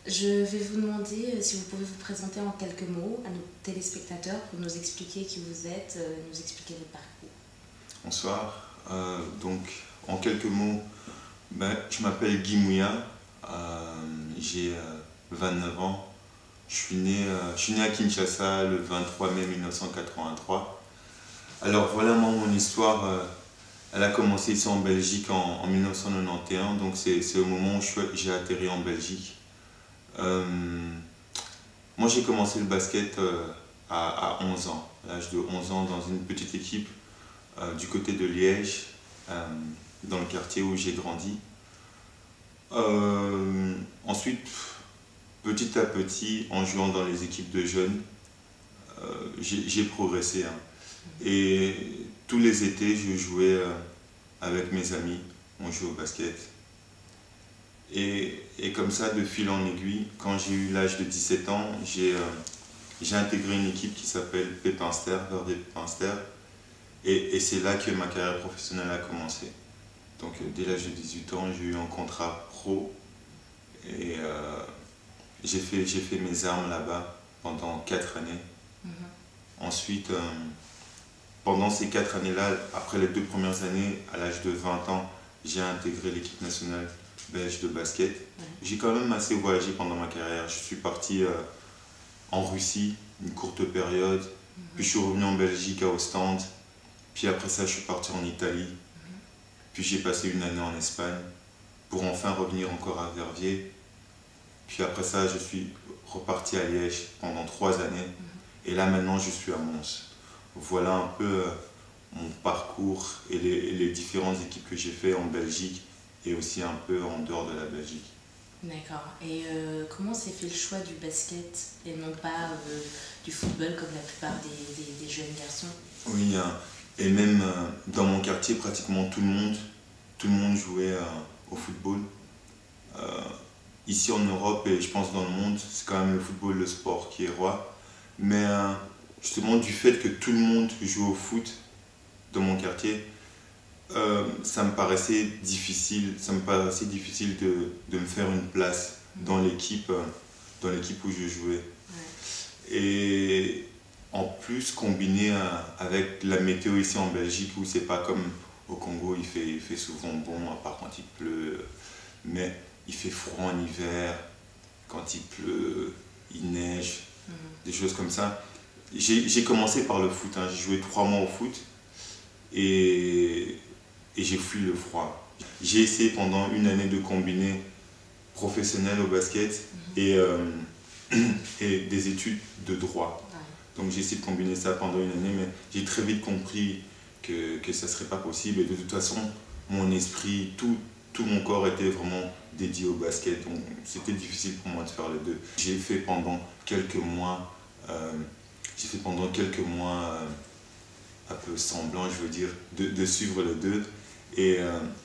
Je vais vous demander si vous pouvez vous présenter en quelques mots à nos téléspectateurs pour nous expliquer qui vous êtes, nous expliquer votre parcours. Bonsoir. Donc, en quelques mots, je m'appelle Guy Mouya, j'ai 29 ans. Je suis né à Kinshasa le 23 mai 1983. Alors voilà, moi, mon histoire, elle a commencé ici en Belgique en 1991, donc c'est au moment où j'ai atterri en Belgique. Moi, j'ai commencé le basket à 11 ans, à l'âge de 11 ans, dans une petite équipe du côté de Liège, dans le quartier où j'ai grandi. Ensuite, petit à petit, en jouant dans les équipes de jeunes, j'ai progressé. Et tous les étés, je jouais avec mes amis, on jouait au basket. Et comme ça, de fil en aiguille, quand j'ai eu l'âge de 17 ans, j'ai intégré une équipe qui s'appelle Pépinster, Verdet Pépinster. Et c'est là que ma carrière professionnelle a commencé. Donc dès l'âge de 18 ans, j'ai eu un contrat pro et j'ai fait mes armes là-bas pendant 4 années. Ensuite, pendant ces 4 années-là, après les 2 premières années, à l'âge de 20 ans, j'ai intégré l'équipe nationale belge de basket. J'ai quand même assez voyagé pendant ma carrière. Je suis parti en Russie, une courte période, puis je suis revenu en Belgique à Ostende, puis après ça je suis parti en Italie, puis j'ai passé une année en Espagne, pour enfin revenir encore à Verviers, puis après ça je suis reparti à Liège pendant 3 années, et là maintenant je suis à Mons. Voilà un peu mon parcours et les différentes équipes que j'ai fait en Belgique, et aussi un peu en dehors de la Belgique. D'accord. Et comment s'est fait le choix du basket et non pas du football comme la plupart des jeunes garçons? Oui, et même dans mon quartier, pratiquement tout le monde jouait au football. Ici en Europe et je pense dans le monde, c'est quand même le football, le sport qui est roi. Mais justement du fait que tout le monde joue au foot dans mon quartier, ça me paraissait difficile de me faire une place dans l'équipe où je jouais. Et en plus, combiné avec la météo ici en Belgique, où c'est pas comme au Congo, il fait souvent bon, à part quand il pleut, mais il fait froid en hiver, quand il pleut, il neige, des choses comme ça. J'ai commencé par le foot, j'ai joué 3 mois au foot, et j'ai fui le froid. J'ai essayé pendant une année de combiner professionnel au basket et des études de droit. Donc j'ai essayé de combiner ça pendant une année, mais j'ai très vite compris que ça ne serait pas possible. Et de toute façon, mon esprit, tout mon corps était vraiment dédié au basket. Donc c'était difficile pour moi de faire les deux. J'ai fait pendant quelques mois, un peu semblant, je veux dire, de suivre les deux. Et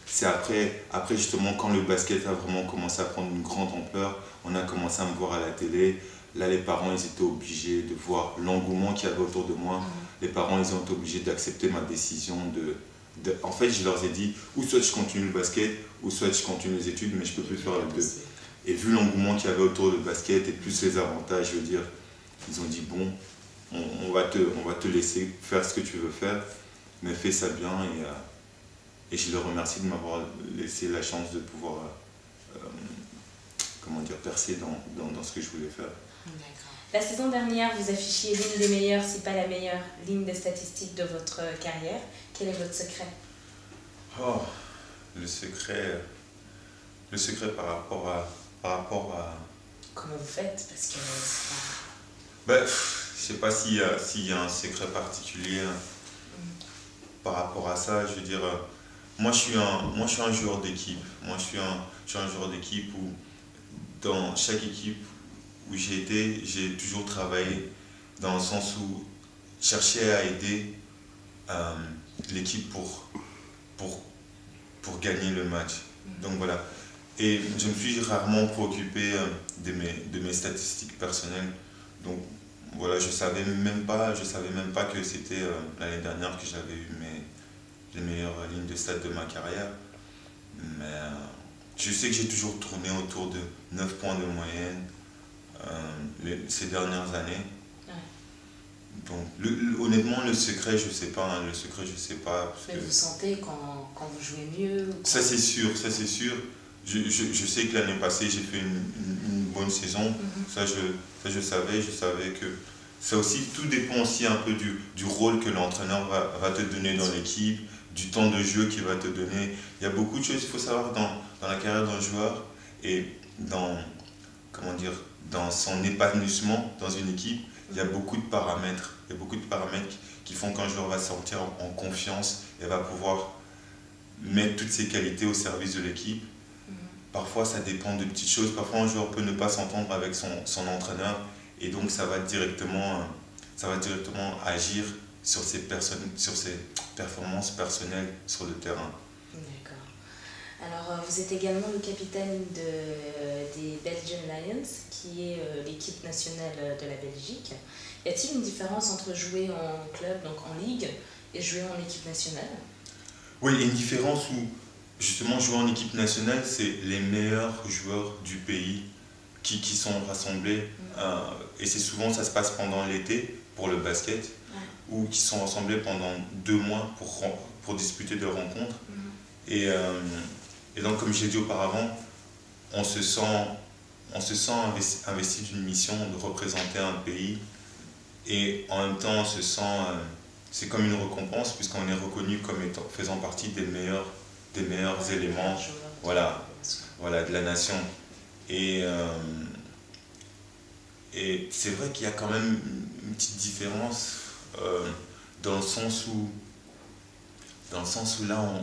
c'est après justement quand le basket a vraiment commencé à prendre une grande ampleur, on a commencé à me voir à la télé. Là, les parents, ils étaient obligés de voir l'engouement qu'il y avait autour de moi. Les parents, ils ont été obligés d'accepter ma décision En fait, je leur ai dit, ou soit je continue le basket, ou soit je continue les études, mais je ne peux plus faire les deux. Et vu l'engouement qu'il y avait autour du basket, et plus les avantages, je veux dire, ils ont dit, bon, on va te laisser faire ce que tu veux faire, mais fais ça bien. Et je les remercie de m'avoir laissé la chance de pouvoir percer dans ce que je voulais faire. La saison dernière, vous affichiez l'une des meilleures, si pas la meilleure, ligne de statistiques de votre carrière. Quel est votre secret? Oh, le secret par rapport à... Comment vous faites? Parce que c'est pas... je sais pas s'il y a un secret particulier par rapport à ça. Je veux dire, moi je suis un joueur d'équipe. Moi je suis un joueur d'équipe où dans chaque équipe où j'ai été, j'ai toujours travaillé dans le sens où chercher à aider l'équipe pour gagner le match. Donc voilà. Et je me suis rarement préoccupé de mes statistiques personnelles. Donc voilà, je savais même pas que c'était l'année dernière que j'avais eu les meilleures lignes de stats de ma carrière. Mais je sais que j'ai toujours tourné autour de 9 points de moyenne ces dernières années. Ouais. Donc, honnêtement, le secret, je sais pas. Hein, le secret, je sais pas. Mais vous sentez quand vous jouez mieux Ça, c'est sûr, ça, c'est sûr. Je sais que l'année passée, j'ai fait une bonne saison. Ça, je savais que... Ça aussi, tout dépend aussi un peu du rôle que l'entraîneur va te donner dans l'équipe, du temps de jeu qu'il va te donner. Il y a beaucoup de choses, il faut savoir, dans la carrière d'un joueur et comment dire, dans son épanouissement dans une équipe, il y a beaucoup de paramètres. Il y a beaucoup de paramètres qui font qu'un joueur va se sentir en confiance et va pouvoir mettre toutes ses qualités au service de l'équipe. Parfois, ça dépend de petites choses. Parfois, un joueur peut ne pas s'entendre avec son entraîneur et donc ça va directement agir sur ses performances personnelles sur le terrain. D'accord. Alors, vous êtes également le capitaine des Belgian Lions, qui est l'équipe nationale de la Belgique. Y a-t-il une différence entre jouer en club, donc en ligue, et jouer en équipe nationale? Oui, il y a une différence où, justement, jouer en équipe nationale, c'est les meilleurs joueurs du pays qui sont rassemblés. Et c'est souvent, ça se passe pendant l'été pour le basket, ou qui sont rassemblés pendant 2 mois pour disputer des rencontres. Et donc, comme j'ai dit auparavant, on se sent investi d'une mission de représenter un pays. Et en même temps, on se sent, c'est comme une récompense, puisqu'on est reconnu comme faisant partie des meilleurs éléments, voilà, de la nation. Et c'est vrai qu'il y a quand même une petite différence dans le sens où là,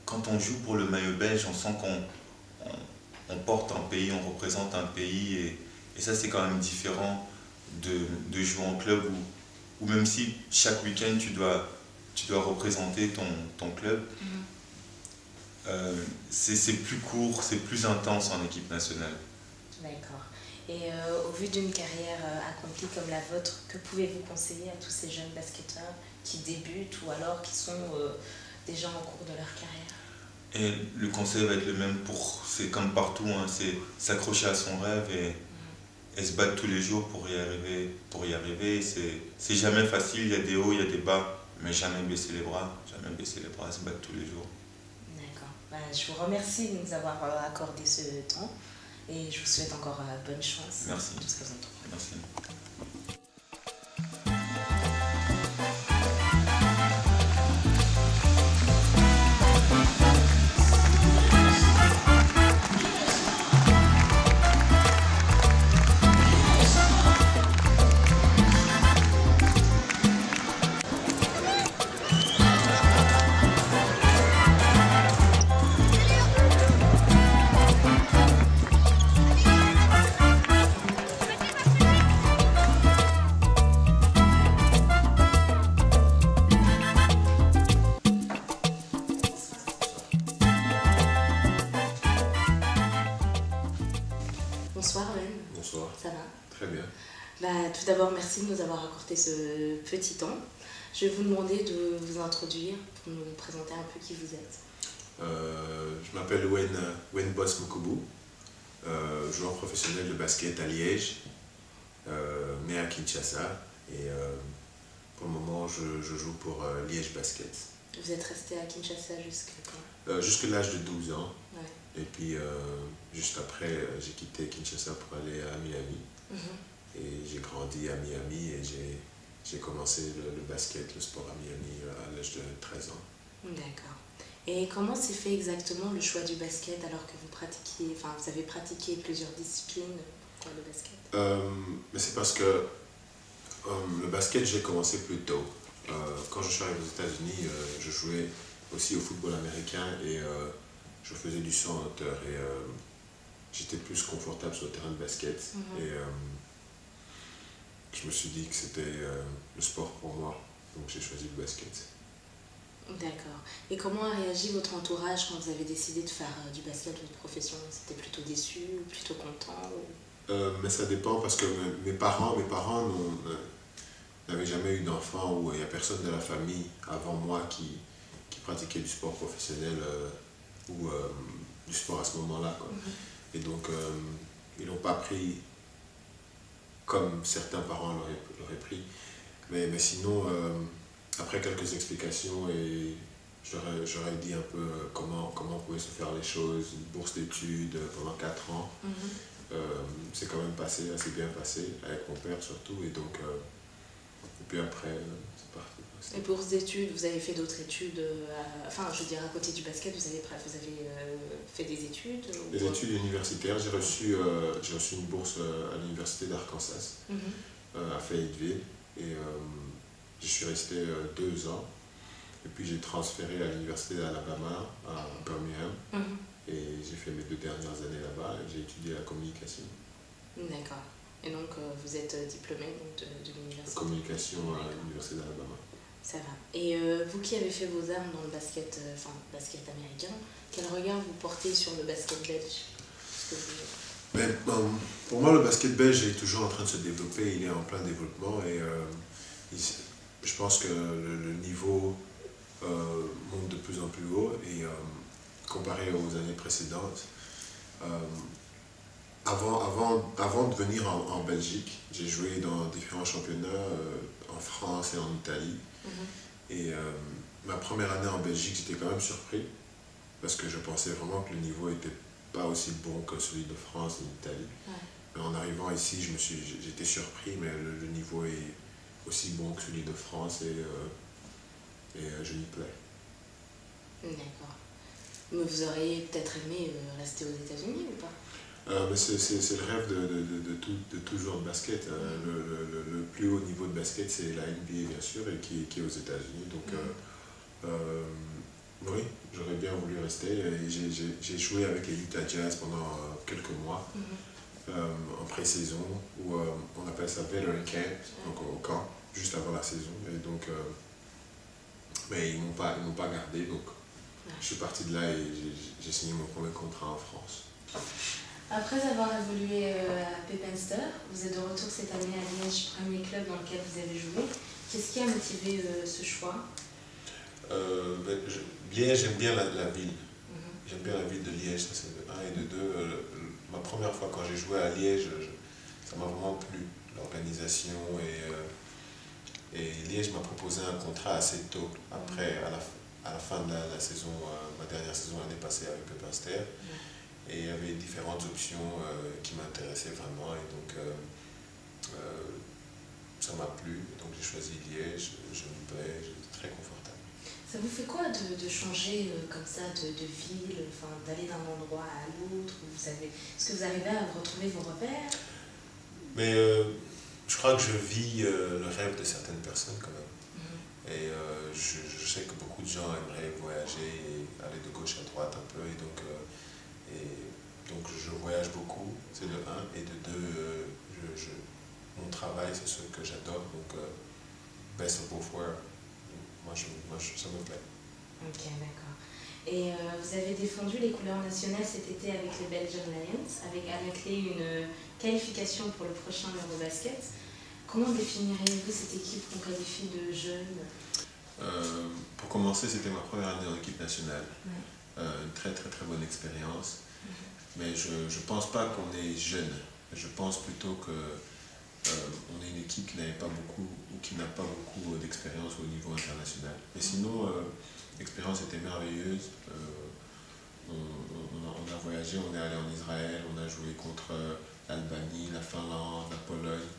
quand on joue pour le maillot belge, on sent qu'on porte un pays, on représente un pays, et ça, c'est quand même différent de jouer en club où même si chaque week-end tu dois représenter ton club, c'est plus court, c'est plus intense en équipe nationale. D'accord. Et au vu d'une carrière accomplie comme la vôtre, que pouvez-vous conseiller à tous ces jeunes basketteurs qui débutent ou alors qui sont déjà en cours de leur carrière? Et le conseil va être le même c'est comme partout, hein, c'est s'accrocher à son rêve et se battre tous les jours pour y arriver. C'est jamais facile, il y a des hauts, il y a des bas, mais jamais baisser les bras, se battre tous les jours. D'accord. Je vous remercie de nous avoir accordé ce temps et je vous souhaite encore bonne chance. Merci. Tout ce que vous entreprenez. Merci. Bonsoir Ben. Bonsoir. Ça va? Très bien. Tout d'abord, merci de nous avoir accordé ce petit temps. Je vais vous demander de vous introduire pour nous présenter un peu qui vous êtes. Je m'appelle Wen Boss Mokobu, joueur professionnel de basket à Liège, né à Kinshasa. Et pour le moment, je joue pour Liège Basket. Vous êtes resté à Kinshasa jusqu'à quand? Jusqu'à l'âge de 12 ans. Ouais. Et puis, juste après, j'ai quitté Kinshasa pour aller à Miami. Et j'ai grandi à Miami et j'ai commencé le basket, le sport à Miami à l'âge de 13 ans. D'accord. Et comment s'est fait exactement le choix du basket alors que vous avez pratiqué plusieurs disciplines? Pourquoi le basket? Mais c'est parce que le basket, j'ai commencé plus tôt. Quand je suis arrivé aux États-Unis, je jouais aussi au football américain et je faisais du saut en hauteur. Et j'étais plus confortable sur le terrain de basket. Et je me suis dit que c'était le sport pour moi. Donc j'ai choisi le basket. D'accord. Et comment a réagi votre entourage quand vous avez décidé de faire du basket votre profession? C'était plutôt déçu ou plutôt content Mais ça dépend parce que mes parents n'avaient jamais eu d'enfant ou il n'y a personne de la famille avant moi qui pratiquait du sport professionnel ou du sport à ce moment-là, quoi. Et donc, ils l'ont pas pris comme certains parents l'auraient pris. Mais sinon, après quelques explications, et j'aurais dit un peu comment pouvaient se faire les choses, une bourse d'études pendant 4 ans. C'est quand même passé, assez bien passé, avec mon père surtout, et donc, et puis après, c'est parti. Et bourse d'études, vous avez fait d'autres études, enfin je veux dire à côté du basket, vous avez fait des études Des études universitaires, j'ai reçu une bourse à l'université d'Arkansas, à Fayetteville, et je suis resté 2 ans, et puis j'ai transféré à l'université d'Alabama, à Birmingham, et j'ai fait mes 2 dernières années là-bas, et j'ai étudié la communication. D'accord. Et donc vous êtes diplômé donc, de l'université. Communication à l'université d'Alabama. Ça va. Et vous qui avez fait vos armes dans le basket, basket américain, quel regard vous portez sur le basket belge? Pour moi, le basket belge est toujours en train de se développer, il est en plein développement, et je pense que le niveau monte de plus en plus haut, et comparé aux années précédentes. Avant de venir en Belgique, j'ai joué dans différents championnats en France et en Italie. Et ma première année en Belgique, j'étais quand même surpris parce que je pensais vraiment que le niveau n'était pas aussi bon que celui de France et d'Italie. Mais en arrivant ici, j'étais surpris, mais le niveau est aussi bon que celui de France, et je m'y plais. D'accord. Mais vous auriez peut-être aimé rester aux États-Unis ou pas? C'est le rêve de tout joueur de basket. Le plus haut niveau de basket, c'est la NBA, bien sûr, et qui est aux États-Unis. Donc, oui, j'aurais bien voulu rester. J'ai joué avec les Utah Jazz pendant quelques mois, en pré-saison, où on appelle ça Veteran Camp, donc au camp, juste avant la saison. Et donc, mais ils m'ont pas gardé, donc je suis parti de là et j'ai signé mon premier contrat en France. Après avoir évolué à Pepinster, vous êtes de retour cette année à Liège, premier club dans lequel vous avez joué. Qu'est-ce qui a motivé ce choix? Liège, j'aime bien la ville. J'aime bien la ville de Liège, ça c'est de 1, et de 2. Ma première fois quand j'ai joué à Liège, ça m'a vraiment plu, l'organisation, et Liège m'a proposé un contrat assez tôt, après, à la fin de la saison, ma dernière saison l'année passée avec Pepinster. Et il y avait différentes options qui m'intéressaient vraiment, et donc ça m'a plu. Donc j'ai choisi Liège, je me plais, j'étais très confortable. Ça vous fait quoi de changer comme ça de ville, d'aller d'un endroit à l'autre? Est-ce que vous arrivez à retrouver vos repères? Mais je crois que je vis le rêve de certaines personnes quand même. Et je sais que beaucoup de gens aimeraient voyager et aller de gauche à droite un peu, et donc je voyage beaucoup, c'est de 1, et de 2, mon travail c'est ce que j'adore, donc best of both worlds, moi ça me plaît. Ok, d'accord. Et vous avez défendu les couleurs nationales cet été avec les Belgian Lions, avec à la clé une qualification pour le prochain Eurobasket. Comment définiriez-vous cette équipe qu'on qualifie de jeune? Pour commencer, c'était ma première année en équipe nationale. Une très très très bonne expérience. Mais je ne pense pas qu'on est jeune. Je pense plutôt qu'on est une équipe qui n'avait pas beaucoup, ou qui n'a pas beaucoup d'expérience au niveau international. Mais sinon, l'expérience était merveilleuse. On a voyagé, on est allé en Israël, on a joué contre l'Albanie, la Finlande, la Pologne.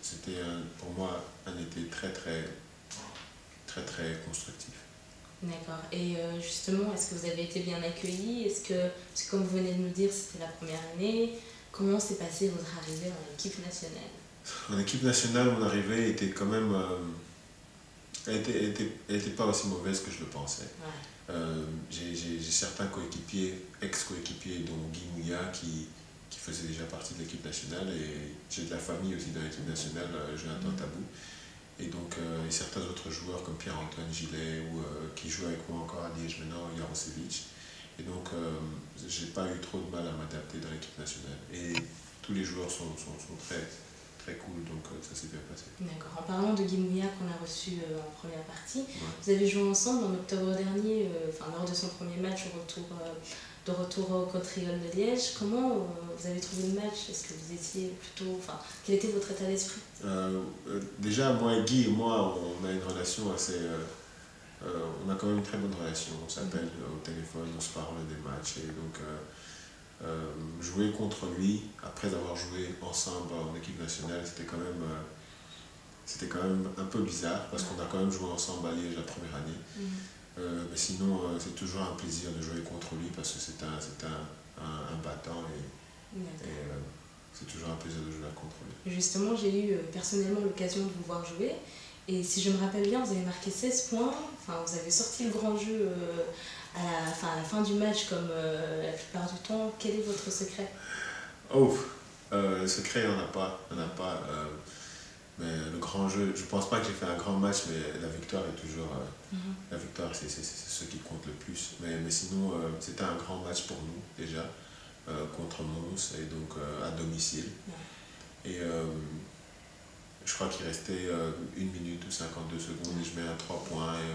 C'était pour moi un été très très très très constructif. D'accord. Et justement, est-ce que vous avez été bien accueillis? Parce que comme vous venez de nous dire, c'était la première année. Comment s'est passée votre arrivée en équipe nationale? En équipe nationale, mon arrivée était quand même... elle était pas aussi mauvaise que je le pensais. J'ai certains coéquipiers, ex-coéquipiers, dont Guy Mouya, qui faisait déjà partie de l'équipe nationale, et j'ai de la famille aussi dans l'équipe nationale, Jonathan Tabou. Et donc, et certains autres joueurs comme Pierre-Antoine Gillet, qui joue avec moi encore à Liège maintenant, Jarosevic. Et donc, j'ai pas eu trop de mal à m'adapter dans l'équipe nationale. Et tous les joueurs sont très, très cool, donc ça s'est bien passé. D'accord. En parlant de Guy Mouya qu'on a reçu en première partie, vous avez joué ensemble en octobre dernier, lors de son premier match au retour de retour au Cotriol de Liège. Comment vous avez trouvé le match? Est-ce que vous étiez plutôt... Enfin, quel était votre état d'esprit? Déjà, moi et Guy et moi, on a une relation assez... on a quand même une très bonne relation. On s'appelle au téléphone, on se parle des matchs. Et donc, jouer contre lui, après avoir joué ensemble en équipe nationale, c'était quand même un peu bizarre parce qu'on a quand même joué ensemble à Liège la première année. Mais sinon, c'est toujours un plaisir de jouer contre lui parce que c'est un battant et c'est toujours un plaisir de jouer contre lui. Justement, j'ai eu personnellement l'occasion de vous voir jouer et si je me rappelle bien, vous avez marqué 16 points, enfin, vous avez sorti le grand jeu à la fin du match comme la plupart du temps. Quel est votre secret? Le secret, il n'y en a pas. Mais le grand jeu, je ne pense pas que j'ai fait un grand match, mais la victoire est toujours... La victoire, c'est ce qui compte le plus. Mais sinon, c'était un grand match pour nous, déjà, contre Mons, et donc à domicile. Et je crois qu'il restait 1 minute ou 52 secondes, et je mets un 3 points, et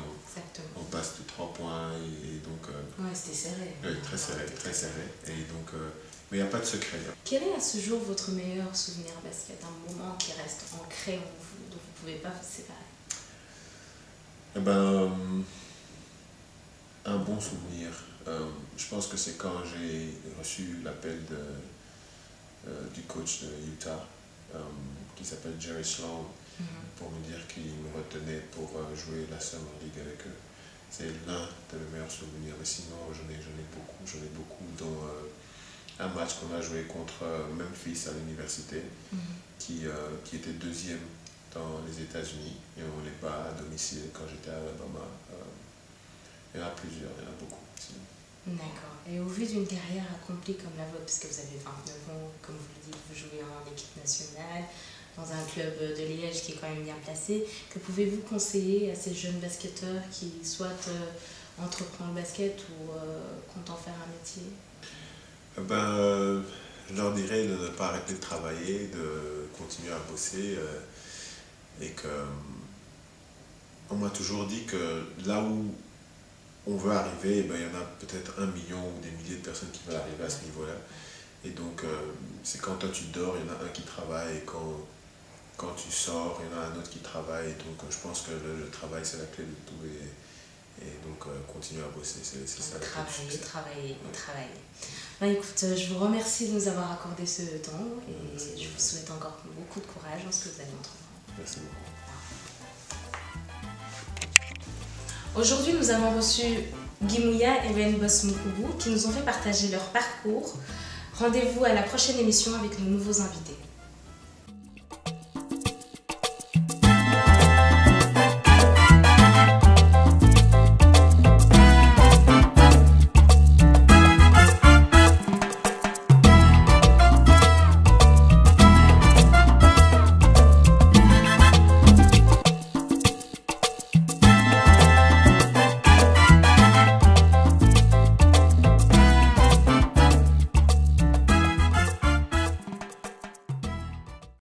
on passe de 3 points, et donc... c'était serré. Oui, très serré, très serré. Et donc... mais il n'y a pas de secret. Quel est à ce jour votre meilleur souvenir basket? Un moment qui reste ancré en vous, dont vous ne pouvez pas vous séparer? Un bon souvenir. Je pense que c'est quand j'ai reçu l'appel du coach de Utah, qui s'appelle Jerry Sloan, pour me dire qu'il me retenait pour jouer la Summer League avec eux. C'est l'un de mes meilleurs souvenirs. Mais sinon, j'en ai beaucoup dans... un match qu'on a joué contre Memphis à l'université, qui était 2e dans les États-Unis, et on les bat à domicile quand j'étais à Alabama. Il y en a plusieurs, il y en a beaucoup. D'accord. Et au vu d'une carrière accomplie comme la vôtre, puisque vous avez 29 ans, comme vous le dites, vous jouez en équipe nationale, dans un club de Liège qui est quand même bien placé, que pouvez-vous conseiller à ces jeunes basketteurs qui souhaitent entreprendre le basket ou comptent en faire un métier? Je leur dirais de ne pas arrêter de travailler, de continuer à bosser et que on m'a toujours dit que là où on veut arriver, il y en a peut-être 1 million ou des milliers de personnes qui veulent arriver à ce niveau-là. Et donc, c'est quand toi tu dors, il y en a un qui travaille, et quand tu sors, il y en a un autre qui travaille. Et donc, je pense que le travail, c'est la clé de tout. Et donc, continuer à bosser, c'est ça. Travailler. Écoute, je vous remercie de nous avoir accordé ce temps et je vous souhaite encore beaucoup de courage dans ce que vous allez entreprendre. Merci beaucoup. Aujourd'hui, nous avons reçu Guy Mouya et Ben Boss Moukoubou qui nous ont fait partager leur parcours. Rendez-vous à la prochaine émission avec nos nouveaux invités.